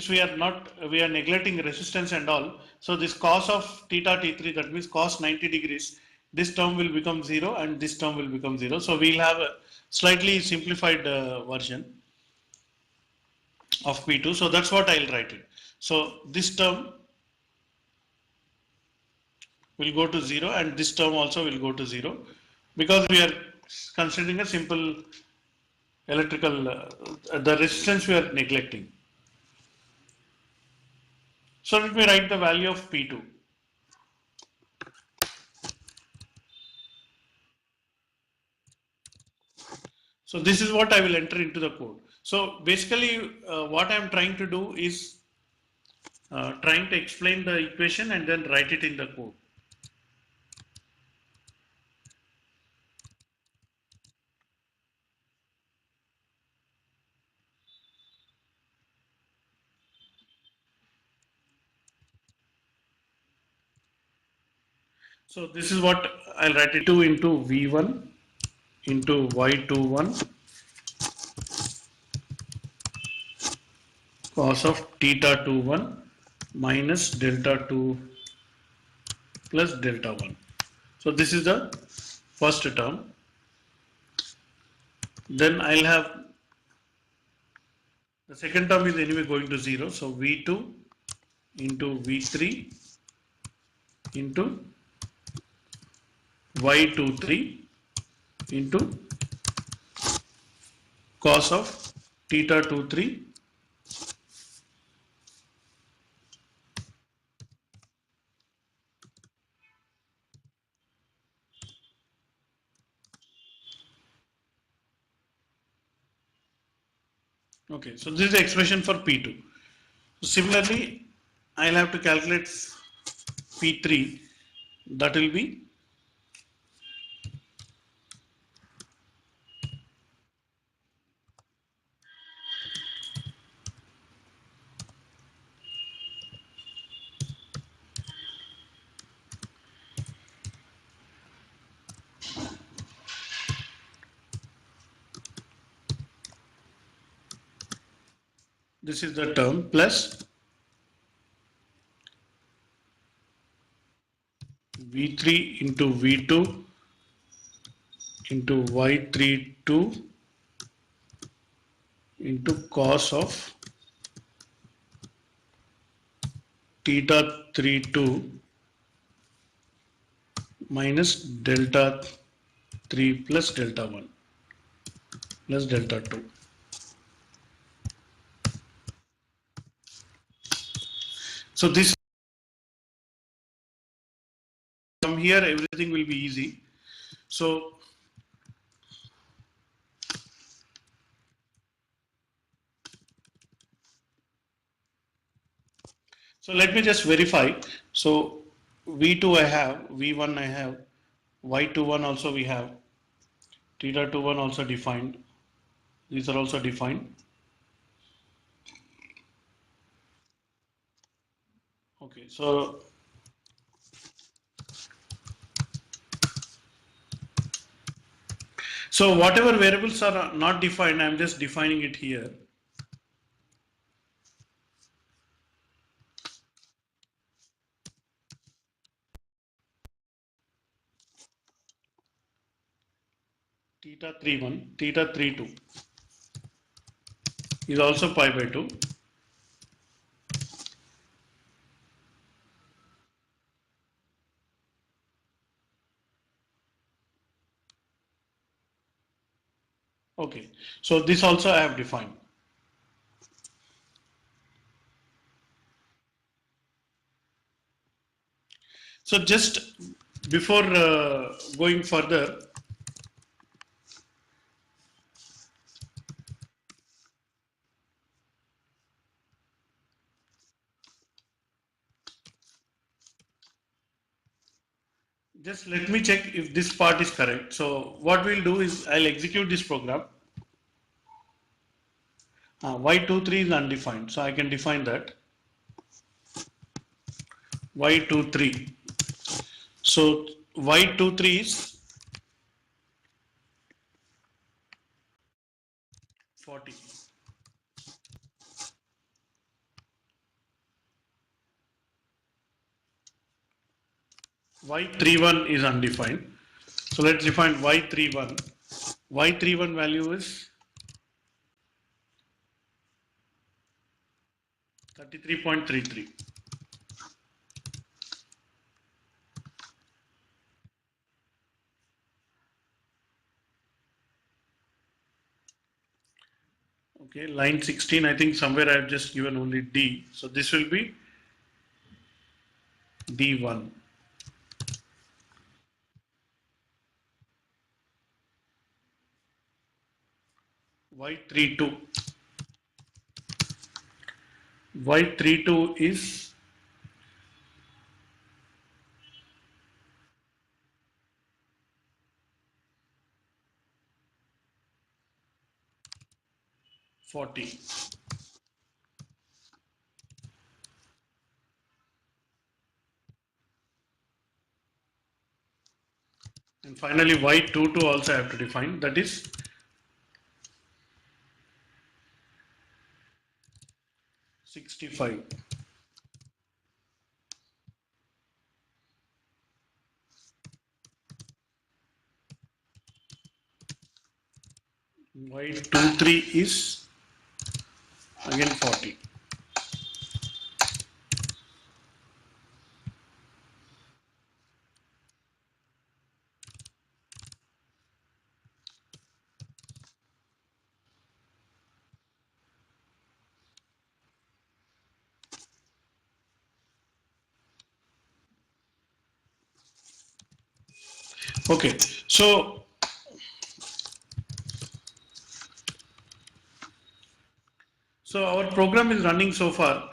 we are neglecting resistance and all, so this cos of theta t3, that means cos 90 degrees, this term will become 0 and this term will become 0. So we'll have a slightly simplified version of P2. So that's what I'll write it. So this term will go to 0 and this term also will go to 0 because we are considering a simple electrical, the resistance we are neglecting. So let me write the value of P2. So this is what I will enter into the code. So basically what I am trying to do is trying to explain the equation and then write it in the code. So this is what I'll write it to into V1 into Y21 cos of theta 21 minus delta 2 plus delta 1. So this is the first term. Then I'll have the second term is anyway going to 0. So V2 into V3 into Y23 into cos of theta 23. Okay, so this is the expression for P2. So similarly, I'll have to calculate P3. That will be this is the term plus V3 into V2 into Y32 into cos of theta 32 minus delta 3 plus delta 1 plus delta 2. So this from here everything will be easy. So let me just verify. So V2 I have, V1 I have, Y21 also we have, theta 21 also defined. These are also defined. Okay, so whatever variables are not defined, I'm just defining it here. Theta 31, theta 32 is also pi by 2. Okay, so this also I have defined. So just before going further, just let me check if this part is correct. So what we'll do is I'll execute this program. Y23 is undefined, so I can define that. Y23. So Y23 is 40. Y31 is undefined. So let's define Y31. Y31 value is 33.33. Okay, line 16, I think somewhere I have just given only D. So this will be D1. Y32. Y32 is 40. And finally Y22 also I have to define, that is 65. Y23 is again 40. Okay, so our program is running so far.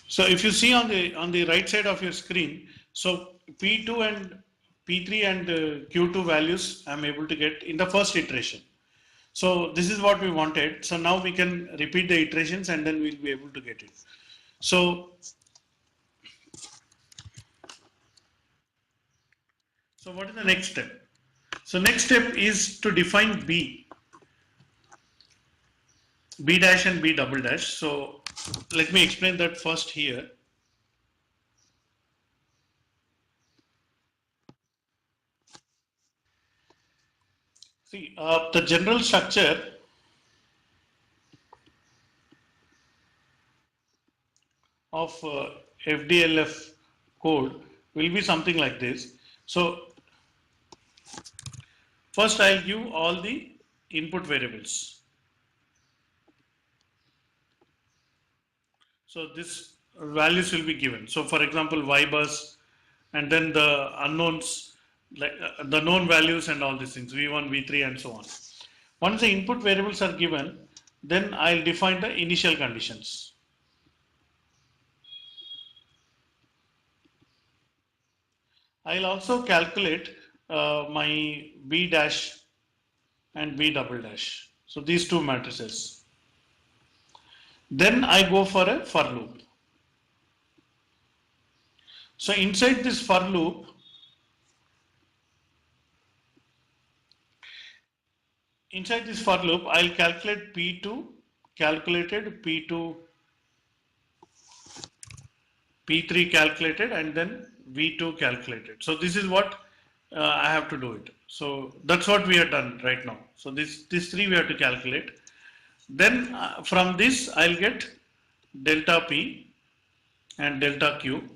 So if you see on the right side of your screen, so P2 and P3 and Q2 values I'm able to get in the first iteration. So this is what we wanted. So now we can repeat the iterations and then we'll be able to get it. So, so what is the next step? So next step is to define B dash and B double dash. So let me explain that first here. See, the general structure of FDLF code will be something like this. So first I'll give all the input variables. So this values will be given. So for example, Y bus and then the unknowns, like the known values and all these things, V1, V3 and so on. Once the input variables are given, then I'll define the initial conditions. I'll also calculate my B dash and B double dash. So these two matrices. Then I go for a for loop. So inside this for loop, I'll calculate P2 calculated, P3 calculated, and then V2 calculated. So this is what I have to do it. So that's what we have done right now. So this three we have to calculate. Then from this I'll get delta P and delta Q,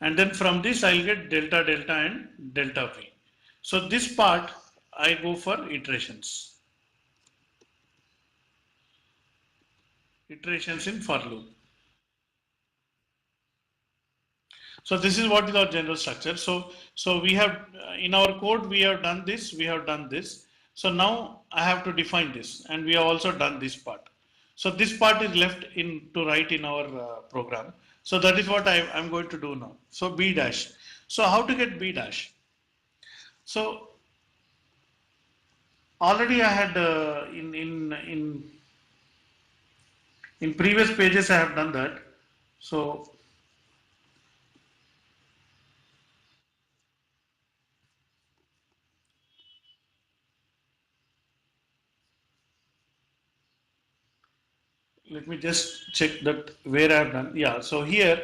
and then from this I'll get delta delta and delta P. So this part I go for iterations in for loop. So this is what is our general structure. So we have in our code we have done this, we have done this. So now I have to define this, and we have also done this part. So this part is left in to write in our program. So that is what I'm going to do now. So B dash. So how to get B dash? So already I had in previous pages I have done that. So let me just check that where I have done. Yeah, so here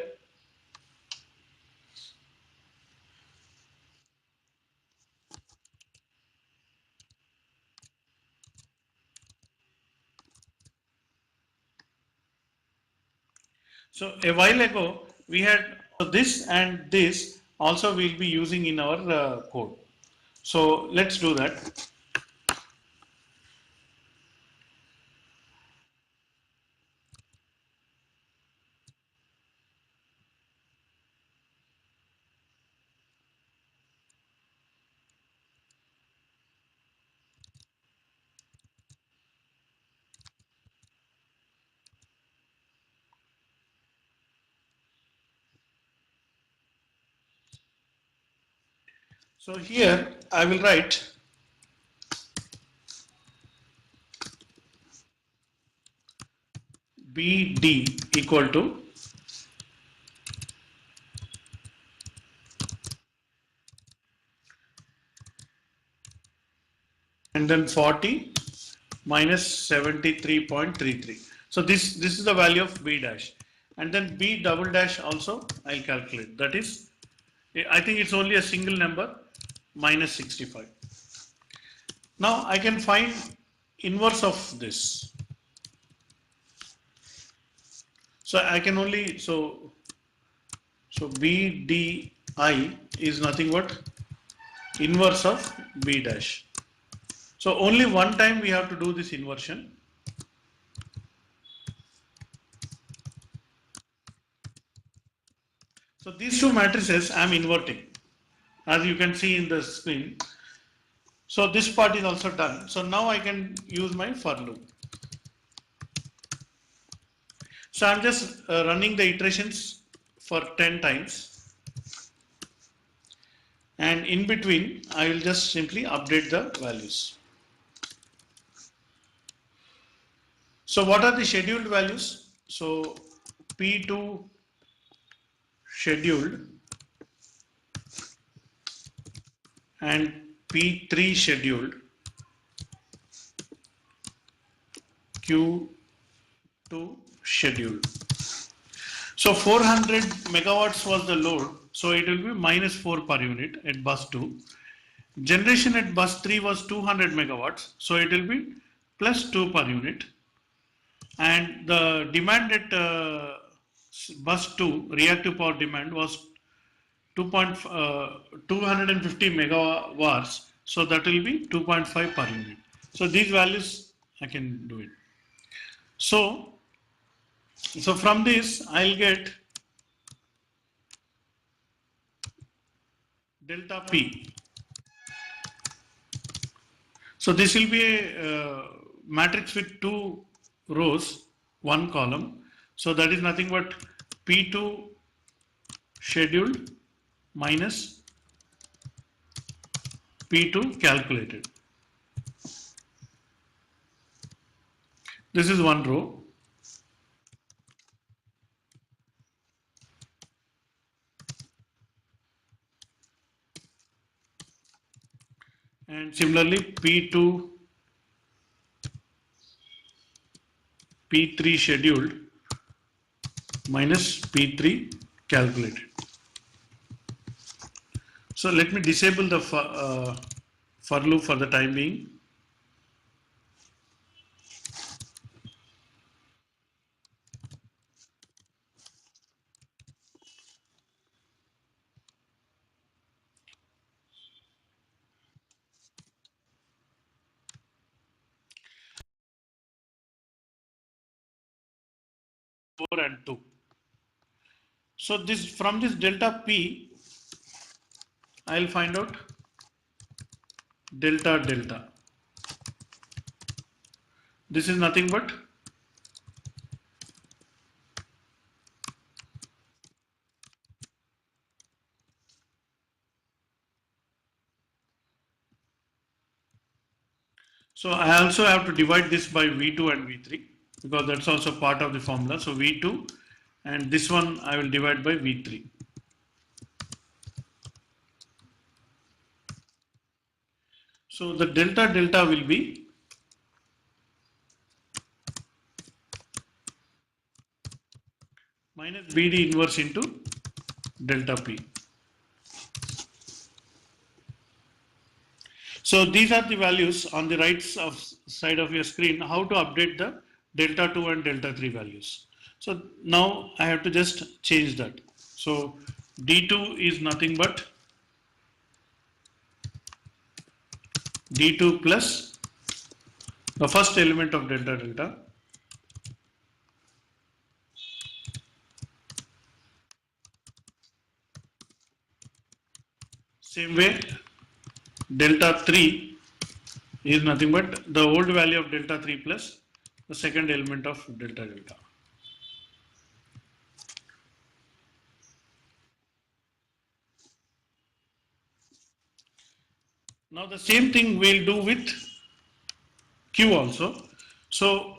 So a while ago we had this and this also we'll be using in our code. So let's do that. So here I will write BD equal to and then 40 minus 73.33. So this is the value of B dash, and then B double dash also I'll calculate. That is, I think it's only a single number, minus 65. Now I can find inverse of this. So I can only so BDI is nothing but inverse of B dash. So only one time we have to do this inversion. So these two matrices I am inverting, as you can see in the screen. So this part is also done. So now I can use my for loop. So I'm just running the iterations for 10 times, and in between I will just simply update the values. So what are the scheduled values? So P2 scheduled and P3 scheduled, Q2 scheduled. So 400 megawatts was the load, so it will be minus 4 per unit at bus 2. Generation at bus 3 was 200 megawatts, so it will be plus 2 per unit. And the demand at bus 2, reactive power demand, was 250 megawatts, so that will be 2.5 per unit. So these values I can do it. So from this I'll get delta P. So this will be a matrix with 2 rows, 1 column. So that is nothing but P2 scheduled minus P2 calculated. This is one row. And similarly P2 P3 scheduled minus P3 calculated. So let me disable the for loop for the time being. Four and 2. So this from this delta P, I'll find out delta. This is nothing but so I also have to divide this by V2 and V3 because that's also part of the formula. So V2 and this one I will divide by V3. So the delta will be minus BD inverse into delta P. So these are the values on the right side of your screen, how to update the delta 2 and delta 3 values. So now I have to just change that. So D2 is nothing but D2 plus the first element of delta delta. Same way, delta 3 is nothing but the old value of delta 3 plus the second element of delta delta. Now the same thing we'll do with Q also. So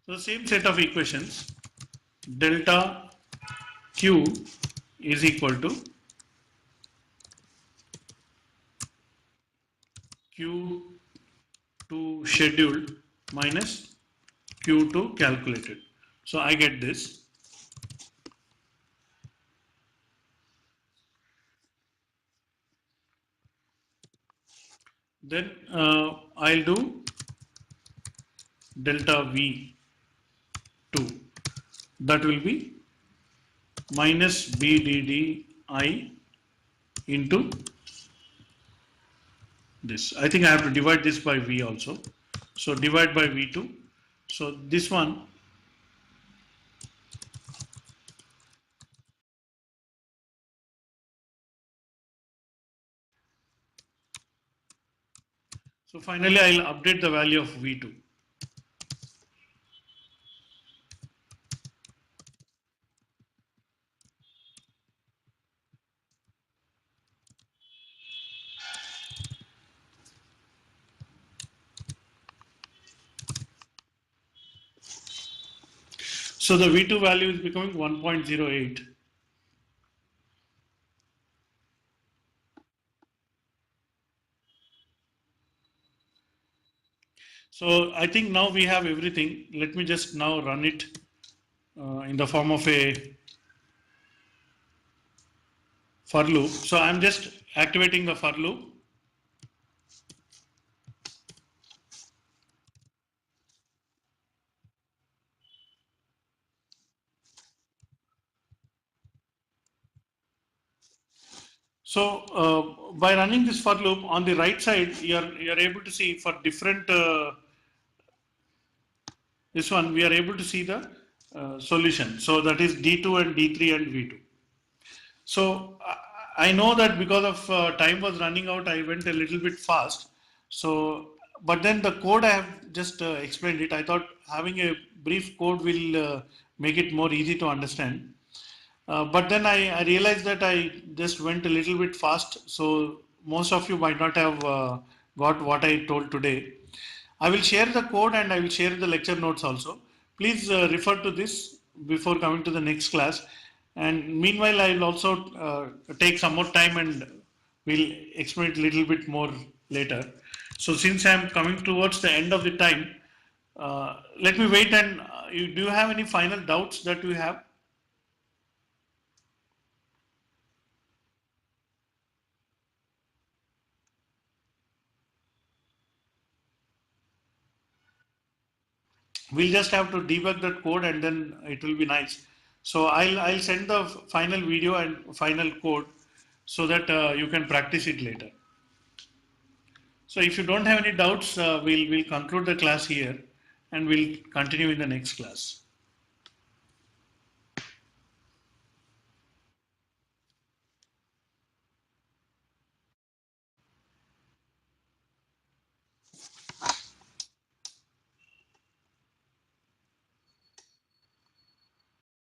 the same set of equations, delta Q is equal to Q2 scheduled minus Q2 calculated. So I get this. Then I'll do delta V2. That will be minus BDDI into this. I think I have to divide this by V also. So divide by V2. So this one so finally I'll update the value of V2. So the V2 value is becoming 1.08. So I think now we have everything. Let me just now run it in the form of a for loop. So I'm just activating the for loop. So by running this for loop on the right side, you're able to see for different this one we are able to see the solution. So that is D2 and D3 and V2. So I know that because of time was running out, I went a little bit fast. So, but then the code I have just explained it. I thought having a brief code will make it more easy to understand. But then I realized that I just went a little bit fast. So most of you might not have got what I told today. I will share the code and I will share the lecture notes also. Please refer to this before coming to the next class. And meanwhile, I will also take some more time and we'll explain it a little bit more later. So since I'm coming towards the end of the time, let me wait and do you have any final doubts that you have? We'll just have to debug that code and then it will be nice. So I'll send the final video and final code so that you can practice it later. So if you don't have any doubts, we'll conclude the class here and we'll continue in the next class.